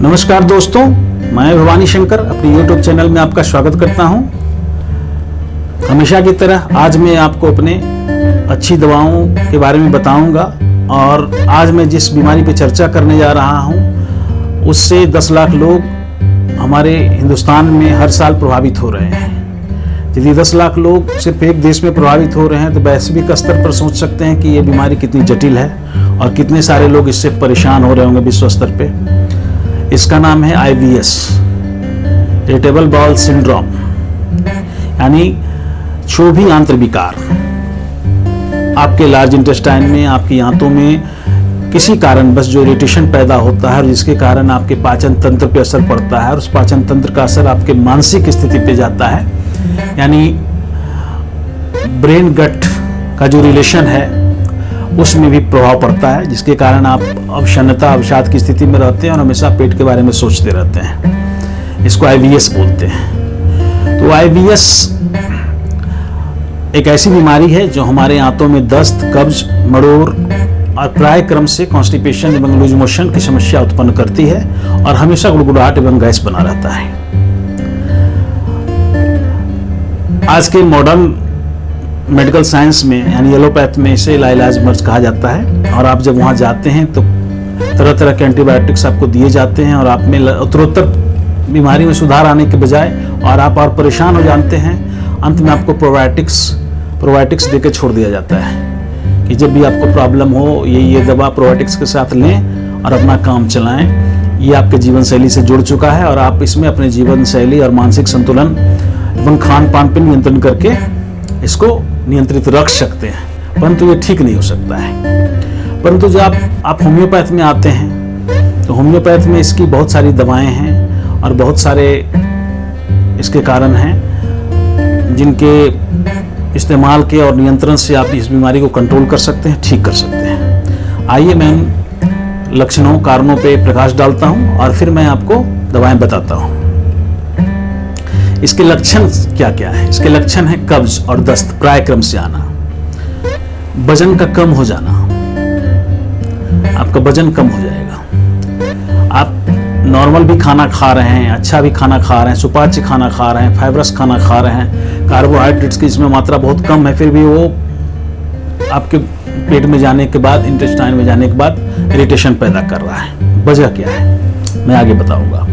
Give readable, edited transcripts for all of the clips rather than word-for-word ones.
नमस्कार दोस्तों, मैं भवानी शंकर अपने YouTube चैनल में आपका स्वागत करता हूं। हमेशा की तरह आज मैं आपको अपने अच्छी दवाओं के बारे में बताऊंगा और आज मैं जिस बीमारी पे चर्चा करने जा रहा हूं उससे 10 लाख लोग हमारे हिंदुस्तान में हर साल प्रभावित हो रहे हैं। यदि 10 लाख लोग सिर्फ एक देश में प्रभावित हो रहे हैं तो वैश्विक स्तर पर सोच सकते हैं कि ये बीमारी कितनी जटिल है और कितने सारे लोग इससे परेशान हो रहे होंगे विश्व स्तर पे। इसका नाम है IBS, इरिटेबल बाउल सिंड्रोम, यानी क्षोभी आंत्र विकार। आपके लार्ज इंटेस्टाइन में, आपकी आंतों में किसी कारण बस जो इरिटेशन पैदा होता है और जिसके कारण आपके पाचन तंत्र पे असर पड़ता है और उस पाचन तंत्र का असर आपके मानसिक स्थिति पे जाता है, यानी ब्रेन गट का जो रिलेशन है उसमें भी प्रभाव पड़ता है, जिसके कारण आप अवशन्नता अवसाद की स्थिति में रहते हैं और हमेशा पेट के बारे में सोचते रहते हैं। इसको IBS बोलते हैं। तो IBS एक ऐसी बीमारी है जो हमारे आंतों में दस्त, कब्ज, मरोड़ और प्राय क्रम से कॉन्स्टिपेशन एवं लूज मोशन की समस्या उत्पन्न करती है और हमेशा गुड़गुड़ाहट एवं गैस बना रहता है। आज के मॉडर्न मेडिकल साइंस में यानी एलोपैथ में इसे लाइलाज मर्ज कहा जाता है और आप जब वहाँ जाते हैं तो तरह तरह के एंटीबायोटिक्स आपको दिए जाते हैं और आप में उत्तरोत्तर बीमारी में सुधार आने के बजाय और आप और परेशान हो जाते हैं। अंत में आपको प्रोबायोटिक्स देकर छोड़ दिया जाता है कि जब भी आपको प्रॉब्लम हो ये दवा प्रोबायोटिक्स के साथ लें और अपना काम चलाएं। ये आपके जीवन शैली से जुड़ चुका है और आप इसमें अपने जीवन शैली और मानसिक संतुलन एवं खान पान पर नियंत्रण करके इसको नियंत्रित रख सकते हैं, परंतु ये ठीक नहीं हो सकता है। परंतु जब आप होम्योपैथ में आते हैं तो होम्योपैथ में इसकी बहुत सारी दवाएं हैं और बहुत सारे इसके कारण हैं जिनके इस्तेमाल के और नियंत्रण से आप इस बीमारी को कंट्रोल कर सकते हैं, ठीक कर सकते हैं। आइए मैं उन लक्षणों कारणों पे प्रकाश डालता हूं और फिर मैं आपको दवाएं बताता हूं। इसके लक्षण क्या क्या है? इसके लक्षण है कब्ज और दस्त प्राय क्रम से आना, वजन का कम हो जाना, आपका वजन कम हो जाएगा। आप नॉर्मल भी खाना खा रहे हैं, अच्छा भी खाना खा रहे हैं, सुपाच्य खाना खा रहे हैं, फाइबरस खाना खा रहे हैं, कार्बोहाइड्रेट्स की इसमें मात्रा बहुत कम है, फिर भी वो आपके पेट में जाने के बाद, इंटेस्टाइन में जाने के बाद इरिटेशन पैदा कर रहा है। वजह क्या है मैं आगे बताऊंगा।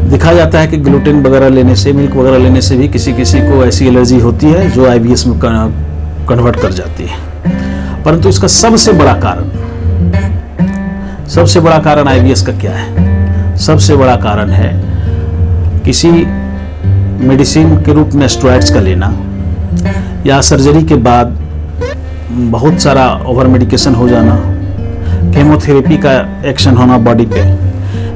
दिखा जाता है कि ग्लूटेन वगैरह लेने से, मिल्क वगैरह लेने से भी किसी किसी को ऐसी एलर्जी होती है जो IBS में कन्वर्ट कर जाती है। परंतु इसका सबसे बड़ा कारण IBS का क्या है? सबसे बड़ा कारण है किसी मेडिसिन के रूप में स्टेरॉइड्स का लेना या सर्जरी के बाद बहुत सारा ओवर मेडिकेशन हो जाना, केमोथेरेपी का एक्शन होना बॉडी पे,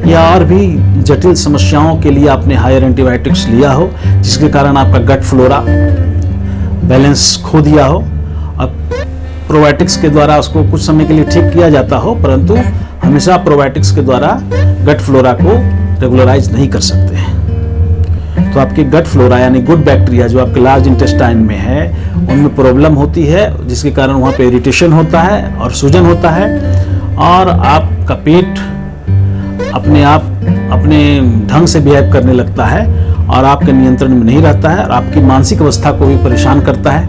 या और भी जटिल समस्याओं के लिए आपने हायर एंटीबायोटिक्स लिया हो जिसके कारण आपका गट फ्लोरा बैलेंस खो दिया हो और प्रोबायोटिक्स के द्वारा उसको कुछ समय के लिए ठीक किया जाता हो, परंतु हमेशा प्रोबायोटिक्स के द्वारा गट फ्लोरा को रेगुलराइज नहीं कर सकते हैं। तो आपके गट फ्लोरा यानी गुड बैक्टीरिया जो आपके लार्ज इंटेस्टाइन में है उनमें प्रॉब्लम होती है, जिसके कारण वहाँ पे इरिटेशन होता है और सूजन होता है और आपका पेट अपने आप अपने ढंग से बिहेव करने लगता है और आपके नियंत्रण में नहीं रहता है और आपकी मानसिक अवस्था को भी परेशान करता है।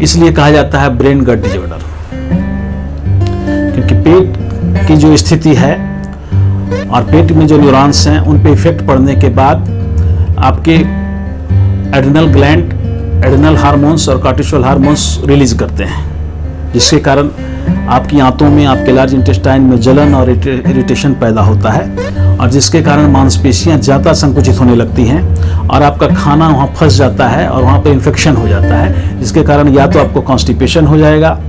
इसलिए कहा जाता है ब्रेन गट डिसऑर्डर, क्योंकि पेट की जो स्थिति है और पेट में जो न्यूरॉन्स हैं उन पे इफेक्ट पड़ने के बाद आपके एड्रिनल ग्लैंड एड्रिनल हार्मोन्स और कॉर्टिसोल हार्मोन्स रिलीज करते हैं, जिसके कारण आपकी आंतों में, आपके लार्ज इंटेस्टाइन में जलन और इरिटेशन पैदा होता है और जिसके कारण मांसपेशियां ज़्यादा संकुचित होने लगती हैं और आपका खाना वहाँ फंस जाता है और वहाँ पे इन्फेक्शन हो जाता है, जिसके कारण या तो आपको कॉन्स्टिपेशन हो जाएगा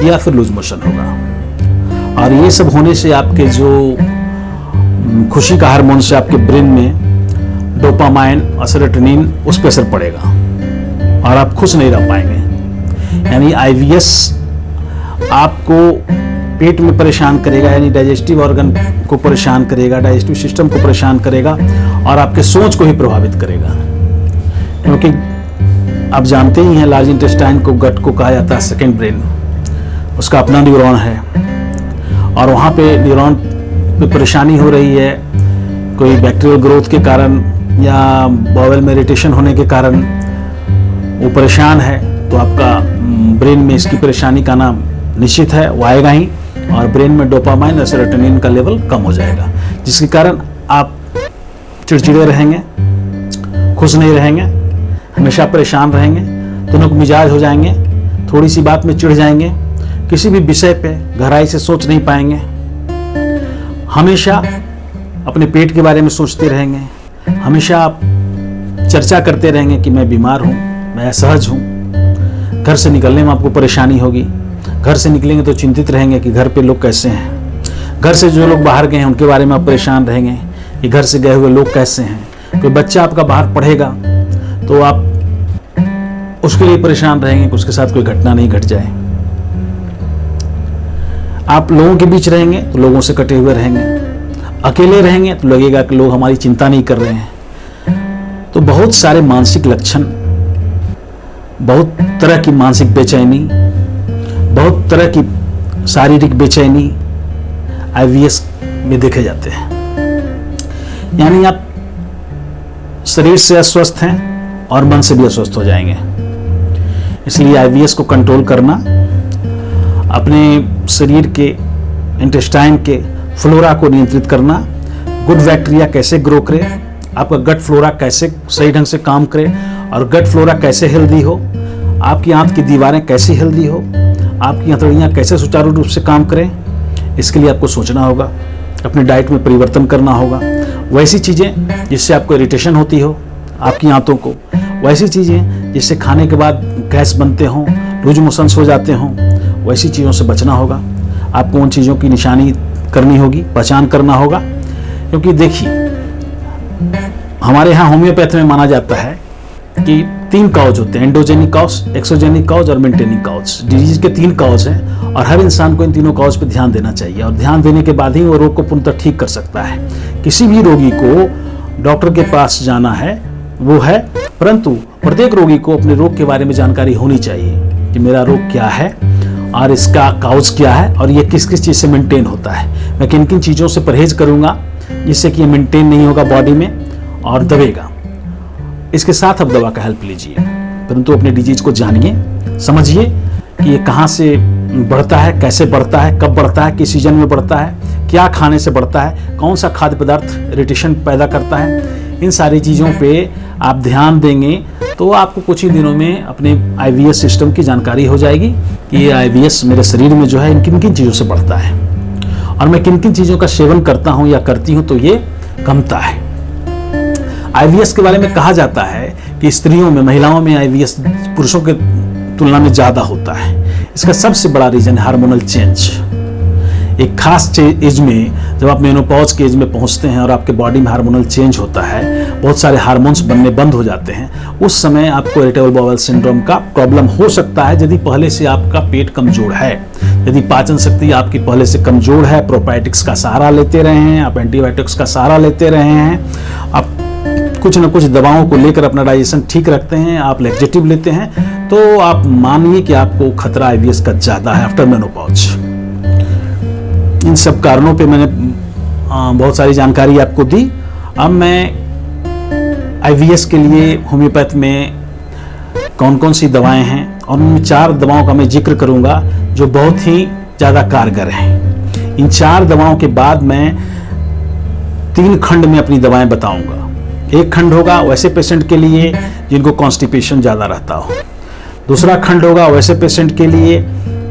या फिर लूज मोशन होगा। और ये सब होने से आपके जो खुशी का हार्मोन से आपके ब्रेन में डोपामाइन और सेरोटोनिन उस पर असर पड़ेगा और आप खुश नहीं रह पाएंगे। यानी IBS आपको पेट में परेशान करेगा, यानी डाइजेस्टिव ऑर्गन को परेशान करेगा, डाइजेस्टिव सिस्टम को परेशान करेगा और आपके सोच को ही प्रभावित करेगा। क्योंकि आप जानते ही हैं लार्ज इंटेस्टाइन को, गट को कहा जाता है सेकेंड ब्रेन। उसका अपना न्यूरॉन है और वहाँ पे न्यूरॉन कोई परेशानी हो रही है, कोई बैक्टीरियल ग्रोथ के कारण या बॉवेल में इरिटेशन होने के कारण वो परेशान है, तो आपका ब्रेन में इसकी परेशानी का नाम निश्चित है, वो आएगा ही, और ब्रेन में डोपामाइन और सेरोटोनिन का लेवल कम हो जाएगा, जिसके कारण आप चिड़चिड़े रहेंगे, खुश नहीं रहेंगे, हमेशा परेशान रहेंगे, तुनक मिजाज हो जाएंगे, थोड़ी सी बात में चिढ़ जाएंगे, किसी भी विषय पे गहराई से सोच नहीं पाएंगे, हमेशा अपने पेट के बारे में सोचते रहेंगे, हमेशा आप चर्चा करते रहेंगे कि मैं बीमार हूँ, मैं असहज हूँ, घर से निकलने में आपको परेशानी होगी, घर से निकलेंगे तो चिंतित रहेंगे कि घर पे लोग कैसे हैं, घर से जो लोग बाहर गए हैं उनके बारे में आप परेशान रहेंगे कि घर से गए हुए लोग कैसे हैं, कोई बच्चा आपका बाहर पढ़ेगा तो आप उसके लिए परेशान रहेंगे कि उसके साथ कोई घटना नहीं घट जाए, आप लोगों के बीच रहेंगे तो लोगों से कटे हुए रहेंगे, अकेले रहेंगे तो लगेगा कि लोग हमारी चिंता नहीं कर रहे हैं। तो बहुत सारे मानसिक लक्षण, बहुत तरह की मानसिक बेचैनी, बहुत तरह की शारीरिक बेचैनी आईवीएस में देखे जाते हैं। यानी आप शरीर से अस्वस्थ हैं और मन से भी अस्वस्थ हो जाएंगे। इसलिए आईवीएस को कंट्रोल करना, अपने शरीर के इंटेस्टाइन के फ्लोरा को नियंत्रित करना, गुड बैक्टीरिया कैसे ग्रो करे, आपका गट फ्लोरा कैसे सही ढंग से काम करे और गट फ्लोरा कैसे हेल्दी हो, आपकी आंत की दीवारें कैसी हेल्दी हो, आपकी हथेलियाँ कैसे सुचारू रूप से काम करें, इसके लिए आपको सोचना होगा, अपने डाइट में परिवर्तन करना होगा। वैसी चीज़ें जिससे आपको इरिटेशन होती हो आपकी आंतों को, वैसी चीज़ें जिससे खाने के बाद गैस बनते हों, लूज मोशंस हो जाते हों, वैसी चीज़ों से बचना होगा। आपको उन चीज़ों की निशानी करनी होगी, पहचान करना होगा। क्योंकि देखिए, हमारे यहाँ होम्योपैथ में माना जाता है कि 3 काउज होते हैं, एंडोजेनिक काउज, एक्सोजेनिक काउज और मेंटेनिंग काउज। डिजीज के 3 काउज हैं और हर इंसान को इन तीनों काउज पे ध्यान देना चाहिए, और ध्यान देने के बाद ही वो रोग को पूर्णतः ठीक कर सकता है। किसी भी रोगी को डॉक्टर के पास जाना है वो है, परंतु प्रत्येक रोगी को अपने रोग के बारे में जानकारी होनी चाहिए कि मेरा रोग क्या है और इसका काउज क्या है और ये किस किस चीज़ से मेंटेन होता है, मैं किन किन चीज़ों से परहेज करूंगा जिससे कि ये मेंटेन नहीं होगा बॉडी में और दबेगा। इसके साथ आप दवा का हेल्प लीजिए, परंतु अपने डिजीज को जानिए, समझिए कि ये कहाँ से बढ़ता है, कैसे बढ़ता है, कब बढ़ता है, किस सीजन में बढ़ता है, क्या खाने से बढ़ता है, कौन सा खाद्य पदार्थ इरिटेशन पैदा करता है। इन सारी चीज़ों पे आप ध्यान देंगे तो आपको कुछ ही दिनों में अपने आईवीएस सिस्टम की जानकारी हो जाएगी कि ये आईवीएस मेरे शरीर में जो है किन किन चीज़ों से बढ़ता है और मैं किन किन चीज़ों का सेवन करता हूँ या करती हूँ तो ये कमता है। आईवीएस के बारे में कहा जाता है कि स्त्रियों में, महिलाओं में आईवीएस पुरुषों के तुलना में ज़्यादा होता है। इसका सबसे बड़ा रीजन है हार्मोनल चेंज। एक खास एज में जब आप मेनोपॉज के एज में पहुंचते हैं और आपके बॉडी में हार्मोनल चेंज होता है, बहुत सारे हार्मोन्स बनने बंद हो जाते हैं, उस समय आपको इरिटेबल बाउल सिंड्रोम का प्रॉब्लम हो सकता है। यदि पहले से आपका पेट कमजोर है, यदि पाचन शक्ति आपकी पहले से कमजोर है, प्रोबायोटिक्स का सहारा लेते रहे हैं, आप एंटीबायोटिक्स का सहारा लेते रहे हैं, आप कुछ न कुछ दवाओं को लेकर अपना डाइजेशन ठीक रखते हैं, आप लैक्सेटिव लेते हैं, तो आप मानिए कि आपको खतरा आईवीएस का ज़्यादा है आफ्टर मेनोपॉज। इन सब कारणों पे मैंने बहुत सारी जानकारी आपको दी। अब मैं आईवीएस के लिए होम्योपैथ में कौन कौन सी दवाएं हैं और उनमें 4 दवाओं का मैं जिक्र करूंगा जो बहुत ही ज़्यादा कारगर हैं। इन 4 दवाओं के बाद मैं 3 खंड में अपनी दवाएं बताऊंगा। एक खंड होगा वैसे पेशेंट के लिए जिनको कॉन्स्टिपेशन ज़्यादा रहता हो, दूसरा खंड होगा वैसे पेशेंट के लिए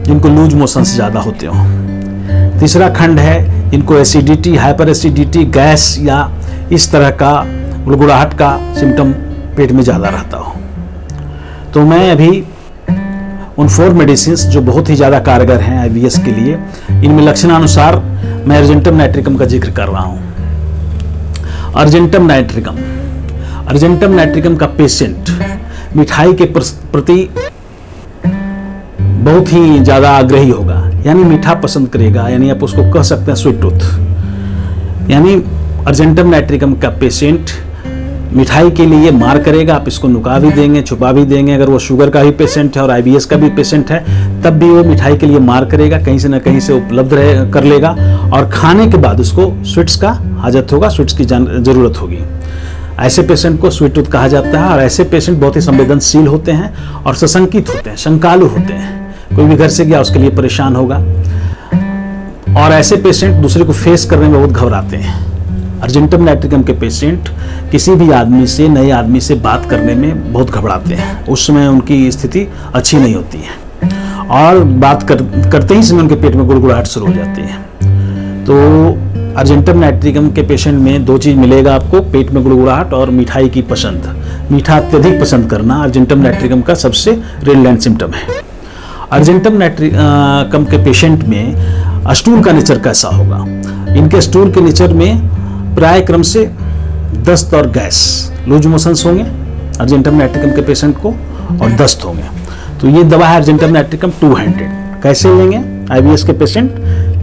जिनको लूज मोशंस ज़्यादा होते हो, तीसरा खंड है जिनको एसिडिटी, हाइपर एसिडिटी, गैस या इस तरह का गुड़गुड़ाहट का सिम्टम पेट में ज़्यादा रहता हो। तो मैं अभी उन 4 मेडिसिन जो बहुत ही ज़्यादा कारगर हैं आईवीएस के लिए, इनमें लक्षणानुसार मैं अर्जेंटम नाइट्रिकम का जिक्र कर रहा हूँ। अर्जेंटम नाइट्रिकम का पेशेंट मिठाई के प्रति बहुत ही ज़्यादा आग्रही होगा, यानी मीठा पसंद करेगा, यानी आप उसको कह सकते हैं स्वीट टूथ। यानी अर्जेंटम नाइट्रिकम का पेशेंट मिठाई के लिए मार करेगा, आप इसको नुका भी देंगे, छुपा भी देंगे। अगर वो शुगर का भी पेशेंट है और IBS का भी पेशेंट है, तब भी वो मिठाई के लिए मार करेगा, कहीं से ना कहीं से उपलब्ध कर लेगा। और खाने के बाद उसको स्वीट्स का हाजत होगा, स्वीट्स की जरूरत होगी। ऐसे पेशेंट को स्वीट टूथ कहा जाता है। और ऐसे पेशेंट बहुत ही संवेदनशील होते हैं और सशंकित होते हैं, शंकालु होते हैं। कोई भी घर से गया उसके लिए परेशान होगा। और ऐसे पेशेंट दूसरे को फेस करने में बहुत घबराते हैं। अर्जेंटम नाइट्रिकम के पेशेंट किसी भी आदमी से, नए आदमी से बात करने में बहुत घबराते हैं। उस समय उनकी स्थिति अच्छी नहीं होती है और बात करते ही समय उनके पेट में गुड़गुड़ाहट शुरू हो जाती है। तो अर्जेंटम नाइट्रिकम के पेशेंट में दो चीज़ मिलेगा आपको, पेट में गुड़गुड़ाहट और मिठाई की पसंद। मीठा अत्यधिक पसंद करना अर्जेंटम नाइट्रिकम का सबसे रेडलैंड सिम्टम है। अर्जेंटम नाइट्रिकम के पेशेंट में स्टूल का नेचर कैसा होगा? इनके स्टूल के नेचर में प्राय क्रम से दस्त और गैस, लूज मोशंस होंगे अर्जेंटम नाइट्रिकम के पेशेंट को, और दस्त होंगे। तो ये दवा है अर्जेंटम नाइट्रिकम 200। कैसे लेंगे? IBS के पेशेंट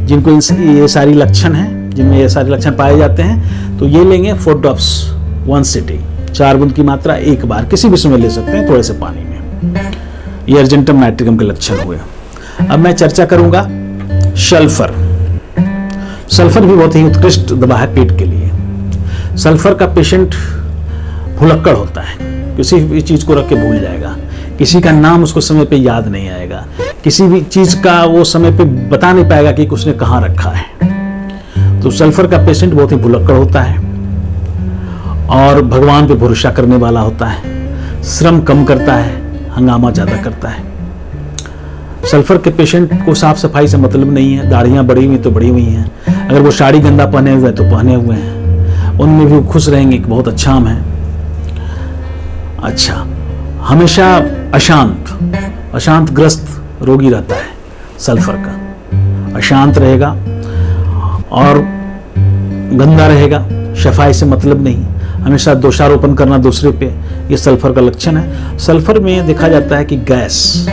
जिनको ये सारी लक्षण हैं, जिनमें ये सारे लक्षण पाए जाते हैं, तो ये लेंगे 4 ड्रॉप्स 1 सिटिंग, 4 बूंद की मात्रा एक बार, किसी भी समय ले सकते हैं थोड़े से पानी में। ये अर्जेंटम नाइट्रिकम के लक्षण हुए। अब मैं चर्चा करूंगा सल्फर। सल्फर भी बहुत ही उत्कृष्ट दवा है पेट के लिए। सल्फर का पेशेंट भुलक्कड़ होता है, किसी भी चीज को रख के भूल जाएगा, किसी का नाम उसको समय पे याद नहीं आएगा, किसी भी चीज का वो समय पे बता नहीं पाएगा कि उसने कहाँ रखा है। तो सल्फर का पेशेंट बहुत ही भुलक्कड़ होता है और भगवान पे भरोसा करने वाला होता है, श्रम कम करता है, हंगामा ज्यादा करता है। सल्फर के पेशेंट को साफ सफाई से मतलब नहीं है, दाढ़ियां बड़ी हुई तो बड़ी हुई हैं, अगर वो साड़ी गंदा पहने हुए हैं तो पहने हुए हैं, उनमें भी खुश रहेंगे कि बहुत अच्छा हम हैं। अच्छा, हमेशा अशांत ग्रस्त रोगी रहता है सल्फर का, अशांत रहेगा और गंदा रहेगा, सफाई से मतलब नहीं, हमेशा दोषारोपण करना दूसरे पे, ये सल्फर का लक्षण है। सल्फर में देखा जाता है कि गैस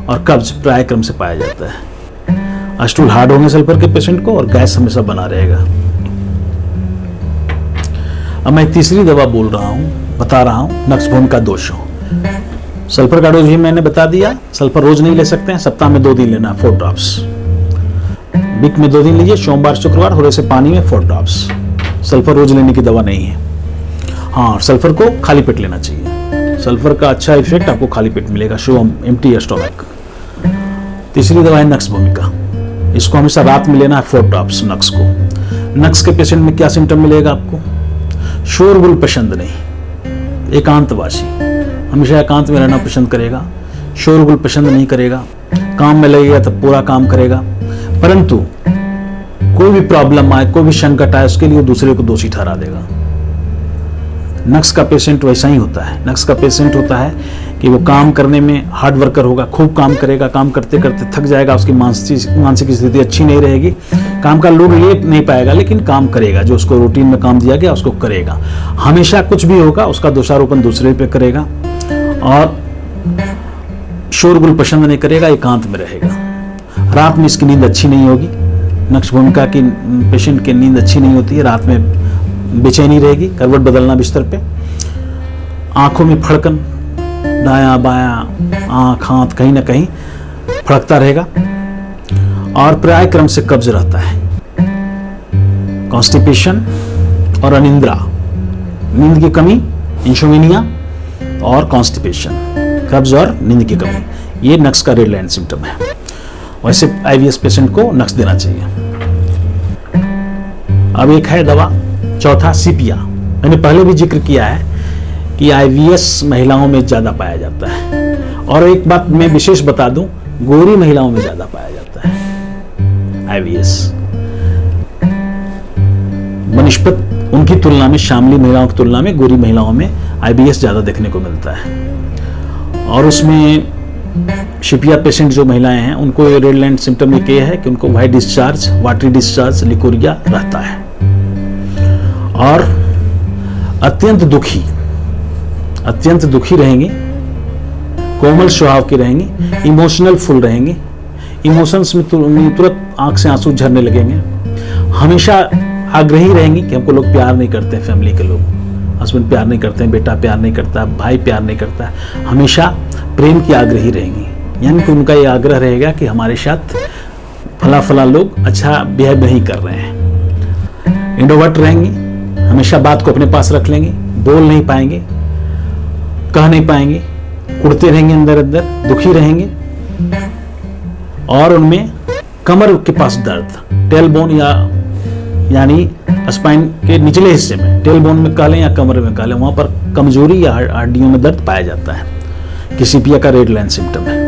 और कब्ज प्राय क्रम से पाया जाता है। स्टूल हार्ड होंगे सल्फर के पेशेंट को और गैस हमेशा बना रहेगा। अब मैं तीसरी दवा बता रहा हूं, नक्सभूमि का दोष हो। सल्फर का डोज भी मैंने बता दिया। सल्फर रोज नहीं ले सकते हैं, सप्ताह में 2 दिन लेना, 4 ड्रॉप्स। वीक में 2 दिन लीजिए, सोमवार शुक्रवार, थोड़े से पानी में 4 ड्रॉप्स। सल्फर रोज लेने की दवा नहीं है। हाँ, सल्फर को खाली पेट लेना चाहिए। सल्फर का अच्छा इफेक्ट आपको खाली पेट मिलेगा, एम्प्टी स्टोमक। तीसरी दवा है नक्सभूमि का, इसको हमेशा रात में लेना है, 4 ड्रॉप्स नक्स को। नक्स के पेशेंट में क्या सिम्टम मिलेगा आपको? शोरगुल पसंद नहीं, एकांतवासी, हमेशा एकांत में रहना पसंद करेगा, शोरगुल पसंद नहीं करेगा, काम में लगेगा तब पूरा काम करेगा, परंतु कोई भी प्रॉब्लम आए, कोई भी संकट आए, उसके लिए दूसरे को दोषी ठहरा देगा। नक्स का पेशेंट वैसा ही होता है। नक्स का पेशेंट होता है कि वो काम करने में हार्ड वर्कर होगा, खूब काम करेगा, काम करते करते थक जाएगा, उसकी मानसिक स्थिति अच्छी नहीं रहेगी, काम का लोड ले नहीं पाएगा, लेकिन काम करेगा, जो उसको रूटीन में काम दिया गया उसको करेगा। हमेशा कुछ भी होगा उसका दोषारोपण दूसरे पे करेगा और शोरगुल पसंद नहीं करेगा, एकांत में रहेगा। रात में इसकी नींद अच्छी नहीं होगी। नक्सभूमि की पेशेंट की नींद अच्छी नहीं होती है, रात में बेचैनी रहेगी, करवट बदलना बिस्तर पे, आंखों में फड़कन, दायां बायां आंख हाथ कहीं ना कहीं फड़कता रहेगा और प्राय क्रम से कब्ज रहता है। कॉन्स्टिपेशन और अनिद्रा, नींद की कमी, इंसोम्निया और कॉन्स्टिपेशन, कब्ज और नींद की कमी, ये नक्स का रेड लाइन सिम्टम है। वैसे IBS पेशेंट को नक्स देना चाहिए। अब एक है दवा, चौथा सीपिया। मैंने पहले भी जिक्र किया है कि IBS महिलाओं में ज्यादा पाया जाता है, और एक बात मैं विशेष बता दूं, गोरी महिलाओं में ज्यादा पाया जाता है IBS। बनिस्पत उनकी तुलना में, शामली महिलाओं की तुलना में गोरी महिलाओं में IBS ज्यादा देखने को मिलता है। और उसमें शिपिया पेशेंट जो महिलाएं हैं, उनको रेड लाइन सिम्टम एक ये है कि उनको white discharge, watery discharge, leucorrhoea रहता है और अत्यंत दुखी रहेंगी, कोमल स्वभाव की रहेंगी, इमोशनल फुल रहेंगी, इमोशंस में तुरंत आंख से आंसू झरने लगेंगे, हमेशा आग्रही रहेंगी कि हमको लोग प्यार नहीं करते, फैमिली के लोग हस्बैंड प्यार नहीं करते हैं, बेटा प्यार नहीं करता, भाई प्यार नहीं करता है, हमेशा प्रेम की आग्रही रहेंगी। यानी कि उनका ये आग्रह रहेगा कि हमारे साथ फला फला लोग अच्छा बिहेव नहीं कर रहे हैं। इंट्रोवर्ट रहेंगी, हमेशा बात को अपने पास रख लेंगी, बोल नहीं पाएंगे, कह नहीं पाएंगे, उड़ते रहेंगे अंदर अंदर, दुखी रहेंगे। और उनमें कमर के पास दर्द, टेल बोन यानी स्पाइन के निचले हिस्से में, टेल बोन में कह लें या कमर में कह लें, वहां पर कमजोरी या हड्डियों में दर्द पाया जाता है, कि सीपिया का रेड लाइन सिम्टम है।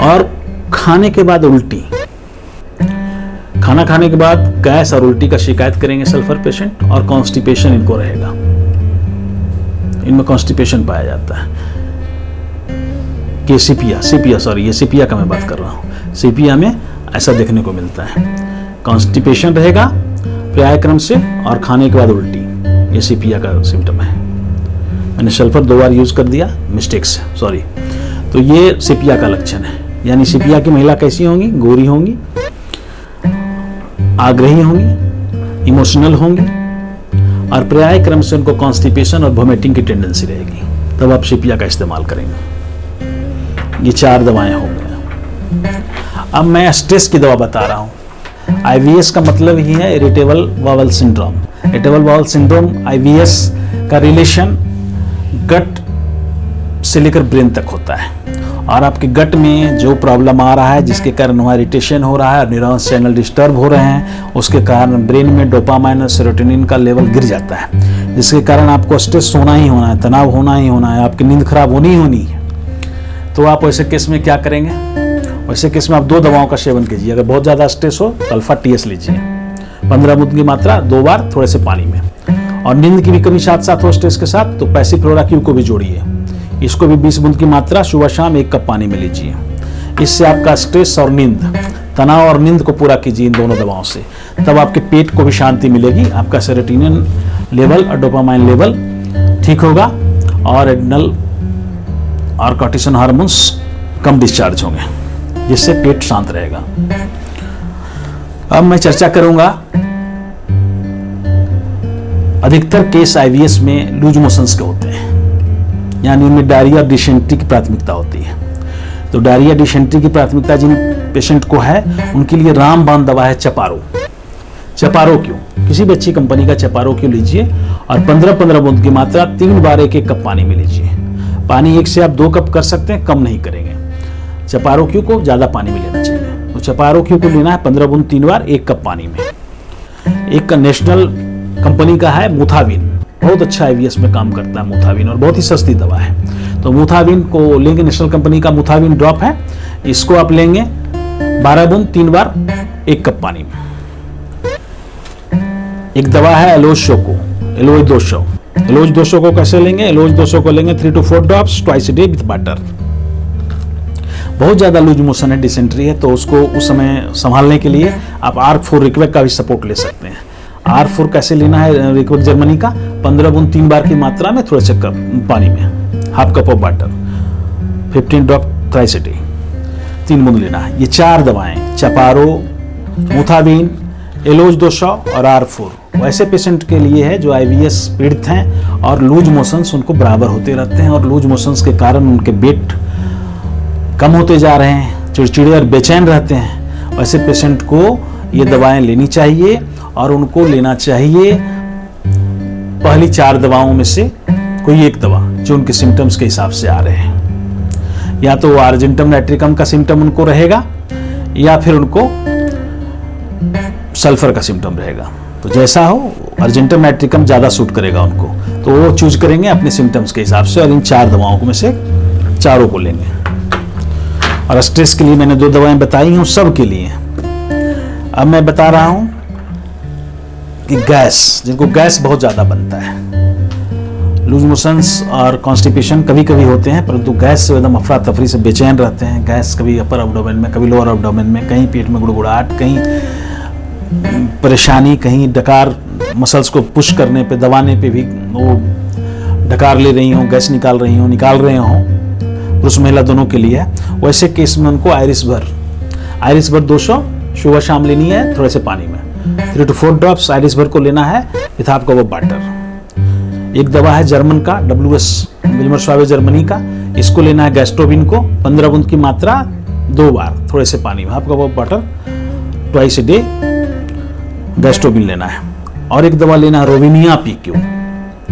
और खाने के बाद उल्टी, खाना खाने के बाद गैस और उल्टी का शिकायत करेंगे सल्फर पेशेंट, और कॉन्स्टिपेशन इनको रहेगा, इनमें कॉन्स्टिपेशन पाया जाता है। कि सीपिया का मैं बात कर रहा हूँ, सीपिया में ऐसा देखने को मिलता है, कॉन्स्टिपेशन रहेगा पर्याय क्रम से, और खाने के बाद उल्टी, ये सीपिया का सिम्टम है। मैंने सल्फर 2 बार यूज कर दिया मिस्टेक से, सॉरी। तो ये सीपिया का लक्षण है। यानी सीपिया की महिला कैसी होंगी? गोरी होंगी, आग्रही होंगी, इमोशनल होंगी, और पर्याय क्रम से उनको कॉन्स्टिपेशन और वोमिटिंग की टेंडेंसी रहेगी। तब आप सीपिया का इस्तेमाल करेंगे। ये 4 दवाएं हो गई। अब मैं स्ट्रेस की दवा बता रहा हूं। IBS का मतलब ही है irritable bowel syndrome. Irritable bowel syndrome IBS का रिलेशन गट से लेकर ब्रेन तक होता है, और आपके गट में जो प्रॉब्लम आ रहा है, जिसके कारण वहाँ इरिटेशन हो रहा है और न्यूरॉन्स चैनल डिस्टर्ब हो रहे हैं, उसके कारण ब्रेन में डोपामाइन और सेरोटोनिन का लेवल गिर जाता है, जिसके कारण आपको स्ट्रेस होना ही होना है, तनाव होना ही होना है, आपकी नींद खराब होनी ही होनी है। तो आप वैसे केस में क्या करेंगे? वैसे केस में आप 2 दवाओं का सेवन कीजिए। अगर बहुत ज़्यादा स्ट्रेस हो तो अल्फा TS लीजिए, 15 बूंद की मात्रा 2 बार थोड़े से पानी में। और नींद की भी कमी साथ साथ हो स्ट्रेस के साथ, तो पैसिफ्लोरा क्यू को भी जोड़िए। इसको भी 20 बूंद की मात्रा सुबह शाम 1 कप पानी में लीजिए। इससे आपका स्ट्रेस और नींद, तनाव और नींद को पूरा कीजिए इन दोनों दवाओं से। तब आपके पेट को भी शांति मिलेगी, आपका सेरोटोनिन लेवल और डोपामाइन लेवल ठीक होगा, और एड्रिनल और कॉर्टिसोल हार्मोन्स कम डिस्चार्ज होंगे, जिससे पेट शांत रहेगा। अब मैं चर्चा करूंगा, अधिकतर केस IBS में लूज मोशंस के होते हैं, यानी उनमें डायरिया और डिसेंट्री की प्राथमिकता होती है। तो डायरिया डिसेंट्री की प्राथमिकता जिन पेशेंट को है, उनके लिए रामबाण दवा है चपारो। चपारो क्यों? किसी भी अच्छी कंपनी का चपारो क्यों लीजिए, और 15-15 बूंद की मात्रा 3 बार 1-1 कप पानी में लीजिए। पानी 1 से आप 2 कप कर सकते हैं, कम नहीं करेंगे। चपारो क्यू को ज्यादा पानी में लेना चाहिए। तो चपारो क्यू को लेना है 15 बूंद 3 बार 1 कप पानी में। एक का नेशनल कंपनी का है मुथाविन, बहुत अच्छा IBS में काम करता है मुथाविन, और बहुत ही सस्ती दवा है। तो मुथाविन को लेंगे, नेशनल कंपनी का मुथाविन ड्रॉप है, इसको आप लेंगे 12 बूंद 3 बार 1 कप पानी में। एक दवा है एलोज 200। एलोज 200 को कैसे लेंगे? एलोज 200 को लेंगे 3 to 4 drops twice a day with water. बहुत ज्यादा लूज मोशन है, डिसेंट्री है, तो उसको उस समय संभालने के लिए आप R4 रिक्वेक का भी सपोर्ट ले सकते हैं। R4 कैसे लेना है? रिक्वेक जर्मनी का 15 बूंद 3 बार की मात्रा में थोड़े से कप पानी में, half cup of water, 15 drop twice a day, 3 बूंद लेना है। ये 4 दवाएं, चपारो, मुथाविन, एलोज 200 और R4 वैसे पेशेंट के लिए है जो IBS पीड़ित हैं और लूज मोशंस उनको बराबर होते रहते हैं, और लूज मोशंस के कारण उनके वेट कम होते जा रहे हैं, चिड़चिड़े और बेचैन रहते हैं। वैसे पेशेंट को ये दवाएं लेनी चाहिए, और उनको लेना चाहिए पहली 4 दवाओं में से कोई एक दवा जो उनके सिम्टम्स के हिसाब से आ रहे हैं। या तो आर्जेंटम नाइट्रिकम का सिम्टम उनको रहेगा, या फिर उनको सल्फर का सिम्टम रहेगा। तो जैसा हो, अर्जेंटम नाइट्रिकम ज्यादा सूट करेगा उनको, तो वो चूज करेंगे अपने सिम्टम्स के हिसाब से, और इन 4 दवाओं में से 4 को लेंगे। और स्ट्रेस के लिए मैंने 2 दवाएं बताई हूं, सब के लिए। अब मैं बता रहा हूं कि गैस, जिनको गैस बहुत ज्यादा बनता है, लूज मोशंस और कॉन्स्टिपेशन कभी कभी होते हैं, परंतु गैस से एकदम अफरा तफरी से बेचैन रहते हैं। गैस कभी अपर एब्डोमेन में, कभी लोअर एब्डोमेन में, कहीं पेट में गुड़गुड़ाहट, कहीं परेशानी, कहीं डकार, मसल्स को पुश करने पे, दबाने पे भी वो डकार ले रही हो, गैस निकाल रहे हो, पुरुष महिला दोनों के लिए है। वैसे केस में उनको आयरिस भर 200 सुबह शाम लेनी है, थोड़े से पानी में, 3 to 4 ड्रॉप्स आयरिस भर को लेना है with half cup of water. एक दवा है जर्मन का WS विल्मरस्वावे जर्मनी का, इसको लेना है गैस्ट्रोबिन को 15 बूंद की मात्रा 2 बार थोड़े से पानी में, आपका वो वाटर ट्वाइस ए डे गैस्ट्रोबिन लेना है। और एक दवा लेना है रोविनिया PQ।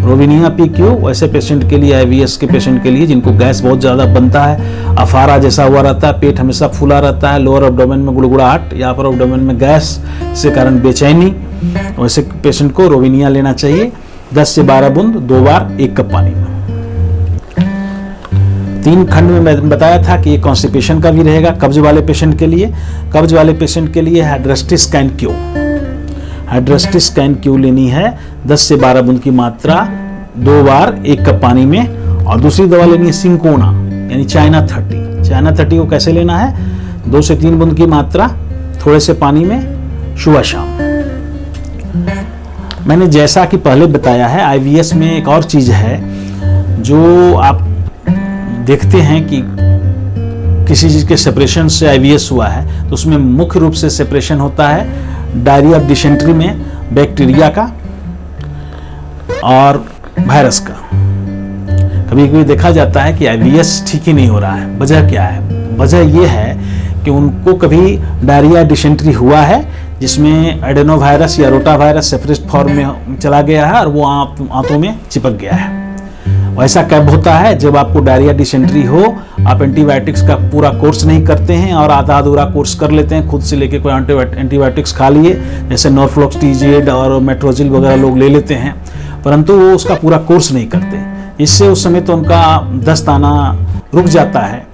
रोविनिया PQ ऐसे पेशेंट के लिए, IBS के पेशेंट के लिए जिनको गैस बहुत ज़्यादा बनता है, अफारा जैसा हुआ रहता है, पेट हमेशा फूला रहता है, लोअर एब्डोमेन में गुड़गुड़ाहट या अपर एब्डोमेन में गैस से कारण बेचैनी, वैसे पेशेंट को रोविनिया लेना चाहिए 10 से 12 बूंद 2 बार 1 कप पानी में। 3 खंड में मैं बताया था कि ये कॉन्स्टिपेशन का भी रहेगा कब्ज वाले पेशेंट के लिए। कब्ज वाले पेशेंट के लिए Hydrastis can Q, Hydrastis can Q लेनी है 10 से 12 बूंद की मात्रा 2 बार 1 कप पानी में। और दूसरी दवा लेनी है सिंकोना यानी चाइना 30। चाइना 30 को कैसे लेना है, 2 से 3 बूंद की मात्रा थोड़े से पानी में सुबह शाम। मैंने जैसा कि पहले बताया है, IBS में एक और चीज है जो आप देखते हैं कि किसी चीज के सेपरेशन से IBS हुआ है तो उसमें मुख्य रूप से सेपरेशन होता है डायरिया डिसेंट्री में बैक्टीरिया का और वायरस का। कभी कभी देखा जाता है कि IBS ठीक ही नहीं हो रहा है, वजह क्या है? वजह यह है कि उनको कभी डायरिया डिसेंट्री हुआ है जिसमें एडेनोवायरस या रोटावायरस सेपरेट फॉर्म में चला गया है और वो आंतों में चिपक गया है। ऐसा कब होता है? जब आपको डायरिया डिसेंट्री हो, आप एंटीबायोटिक्स का पूरा कोर्स नहीं करते हैं और आधा अधूरा कोर्स कर लेते हैं, खुद से लेके कोई एंटीबायोटिक्स खा लिए, जैसे नॉर्फ्लॉक्स TZ और मेट्रोजिल वगैरह लोग ले लेते हैं, परंतु वो उसका पूरा कोर्स नहीं करते। इससे उस समय तो उनका दस्त आना रुक जाता है,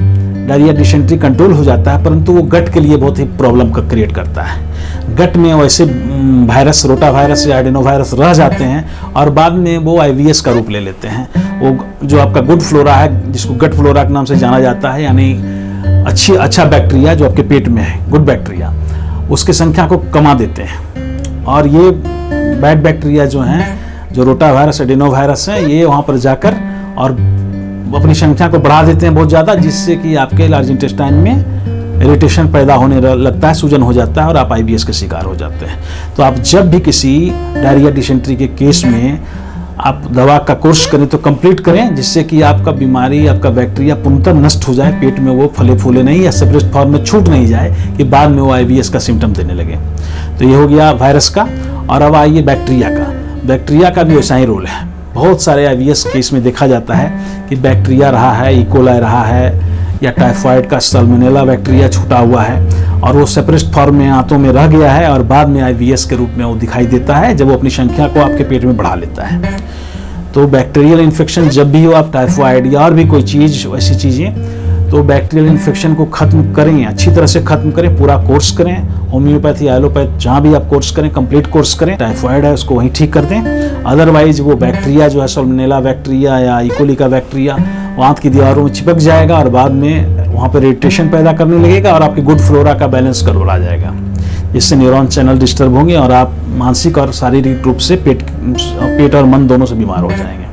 डायरिया डिसेंट्री कंट्रोल हो जाता है, परंतु वो गट के लिए बहुत ही प्रॉब्लम का क्रिएट करता है। गट में वैसे वायरस, रोटावायरस या एडेनोवायरस रह जाते हैं और बाद में वो IBS का रूप ले लेते हैं। वो जो आपका गुड फ्लोरा है, जिसको गट फ्लोरा के नाम से जाना जाता है, यानी अच्छा बैक्टीरिया जो आपके पेट में है, गुड बैक्टीरिया, उसकी संख्या को कमा देते हैं। और ये बैड बैक्टीरिया जो हैं, जो रोटावायरस एडेनोवायरस है, ये वहाँ पर जाकर और अपनी संख्या को बढ़ा देते हैं बहुत ज़्यादा, जिससे कि आपके लार्ज इंटेस्टाइन में इरिटेशन पैदा होने लगता है, सूजन हो जाता है और आप IBS के शिकार हो जाते हैं। तो आप जब भी किसी डायरिया डिसेंट्री के केस में आप दवा का कोर्स करें तो कंप्लीट करें, जिससे कि आपका बीमारी, आपका बैक्टीरिया पूर्णतः नष्ट हो जाए, पेट में वो फले फूले नहीं या सेपरेट फॉर्म में छूट नहीं जाए कि बाद में वो IBS का सिम्टम देने लगे। तो ये हो गया वायरस का। और अब आइए बैक्टीरिया का। बैक्टीरिया का भी वैसा ही रोल है। बहुत सारे IBS केस में देखा जाता है कि बैक्टीरिया रहा है, E. coli रहा है या टाइफाइड का सल्मोनेला बैक्टीरिया छूटा हुआ है और वो सेपरेट फॉर्म में आंतों में रह गया है और बाद में IBS के रूप में वो दिखाई देता है जब वो अपनी संख्या को आपके पेट में बढ़ा लेता है। तो बैक्टीरियल इन्फेक्शन जब भी हो, आप टाइफाइड या और भी कोई चीज़, ऐसी चीज़ें, तो बैक्टीरियल इन्फेक्शन को खत्म करें, अच्छी तरह से खत्म करें, पूरा कोर्स करें, होम्योपैथी, एलोपैथ, जहाँ भी आप कोर्स करें, कंप्लीट कोर्स करें। टाइफाइड है उसको वहीं ठीक कर दें, अदरवाइज वो बैक्टीरिया जो है सल्मोनेला बैक्टीरिया या E. coli का बैक्टीरिया आंत की दीवारों में चिपक जाएगा और बाद में वहाँ पर इरिटेशन पैदा करने लगेगा और आपके गुड फ्लोरा का बैलेंस गड़बड़ा जाएगा, जिससे न्यूरॉन चैनल डिस्टर्ब होंगे और आप मानसिक और शारीरिक रूप से पेट और मन दोनों से बीमार हो जाएंगे।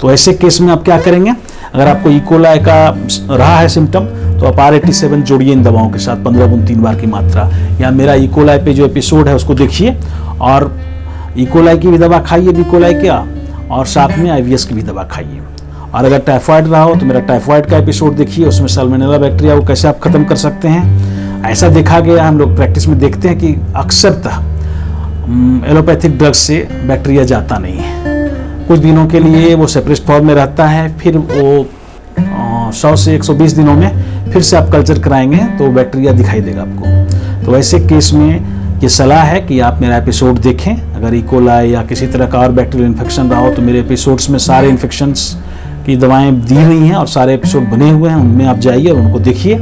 तो ऐसे केस में आप क्या करेंगे? अगर आपको E. coli का रहा है सिम्टम तो आप R87 जोड़िए इन दवाओं के साथ 15 बूंद 3 बार की मात्रा, या मेरा E. coli पे जो एपिसोड है उसको देखिए और E. coli की भी दवा खाइए, B. coli क्या, और साथ में IBS की भी दवा खाइए। और अगर टाइफाइड रहा हो तो मेरा टाइफाइड का एपिसोड देखिए, उसमें सल्मोनेला बैक्टीरिया को कैसे आप खत्म कर सकते हैं। ऐसा देखा गया, हम लोग प्रैक्टिस में देखते हैं कि अक्सरतः एलोपैथिक ड्रग्स से बैक्टीरिया जाता नहीं है, कुछ दिनों के लिए वो सेपरेट फॉर्म में रहता है, फिर वो 100 से 120 दिनों में फिर से आप कल्चर कराएंगे तो बैक्टीरिया दिखाई देगा आपको। तो ऐसे केस में ये सलाह है कि आप मेरा एपिसोड देखें। अगर E. coli या किसी तरह का और बैक्टीरियल इन्फेक्शन रहा हो तो मेरे एपिसोड्स में सारे इन्फेक्शंस की दवाएं दी हुई हैं और सारे एपिसोड बने हुए हैं, उनमें आप जाइए और उनको देखिए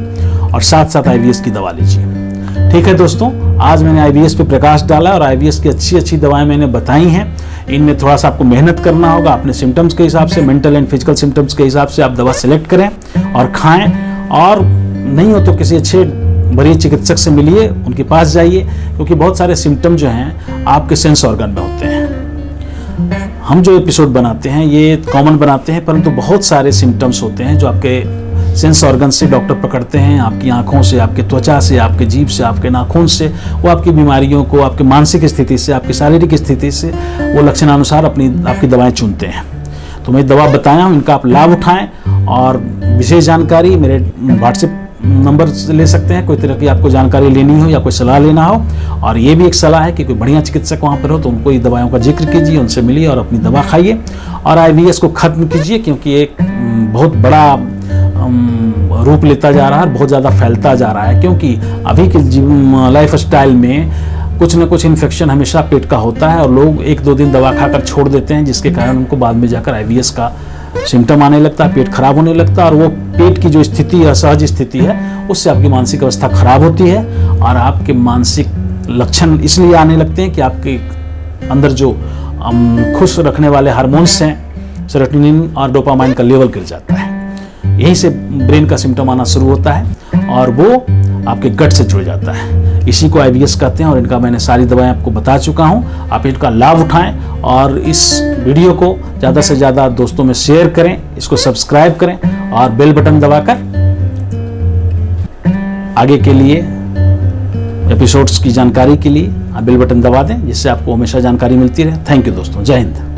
और साथ साथ IBS की दवा लीजिए। ठीक है दोस्तों, आज मैंने IBS पे प्रकाश डाला और IBS की अच्छी दवाएं मैंने बताई हैं। इनमें थोड़ा सा आपको मेहनत करना होगा, अपने सिम्टम्स के हिसाब से, मेंटल एंड फिजिकल सिम्टम्स के हिसाब से आप दवा सेलेक्ट करें और खाएं, और नहीं हो तो किसी अच्छे बड़े चिकित्सक से मिलिए, उनके पास जाइए, क्योंकि बहुत सारे सिम्टम जो हैं आपके सेंस ऑर्गन में होते हैं। हम जो एपिसोड बनाते हैं ये कॉमन बनाते हैं, परंतु बहुत सारे सिम्टम्स होते हैं जो आपके सेंस ऑर्गन से डॉक्टर पकड़ते हैं, आपकी आंखों से, आपके त्वचा से, आपके जीभ से, आपके नाखून से, वो आपकी बीमारियों को, आपकी मानसिक स्थिति से, आपकी शारीरिक स्थिति से वो लक्षणानुसार आपकी दवाएं चुनते हैं। तो मैं दवा बताया हूँ, इनका आप लाभ उठाएं। और विशेष जानकारी मेरे व्हाट्सएप नंबर से ले सकते हैं, कोई तरह की आपको जानकारी लेनी हो या कोई सलाह लेना हो। और ये भी एक सलाह है कि कोई बढ़िया चिकित्सक वहाँ पर हो तो उनको ये दवाओं का जिक्र कीजिए, उनसे मिलिए और अपनी दवा खाइए और IBS को खत्म कीजिए, क्योंकि एक बहुत बड़ा रूप लेता जा रहा है, बहुत ज़्यादा फैलता जा रहा है। क्योंकि अभी के लाइफ स्टाइल में कुछ न कुछ इन्फेक्शन हमेशा पेट का होता है और लोग 1-2 दिन दवा खाकर छोड़ देते हैं, जिसके कारण उनको बाद में जाकर IBS का सिम्टम आने लगता है, पेट खराब होने लगता है। और वो पेट की जो स्थिति है, सहज स्थिति है, उससे आपकी मानसिक अवस्था खराब होती है और आपके मानसिक लक्षण इसलिए आने लगते हैं कि आपके अंदर जो खुश रखने वाले हार्मोन्स हैं, सेरोटोनिन और डोपामाइन का लेवल गिर जाता है। यहीं से ब्रेन का सिम्टम आना शुरू होता है और वो आपके गट से जुड़ जाता है। इसी को IBS कहते हैं और इनका मैंने सारी दवाएं आपको बता चुका हूं। आप इनका लाभ उठाएं और इस वीडियो को ज़्यादा से ज़्यादा दोस्तों में शेयर करें, इसको सब्सक्राइब करें और बेल बटन दबाकर आगे के लिए एपिसोड्स की जानकारी के लिए बेल बटन दबा दें, जिससे आपको हमेशा जानकारी मिलती रहे। थैंक यू दोस्तों, जय हिंद।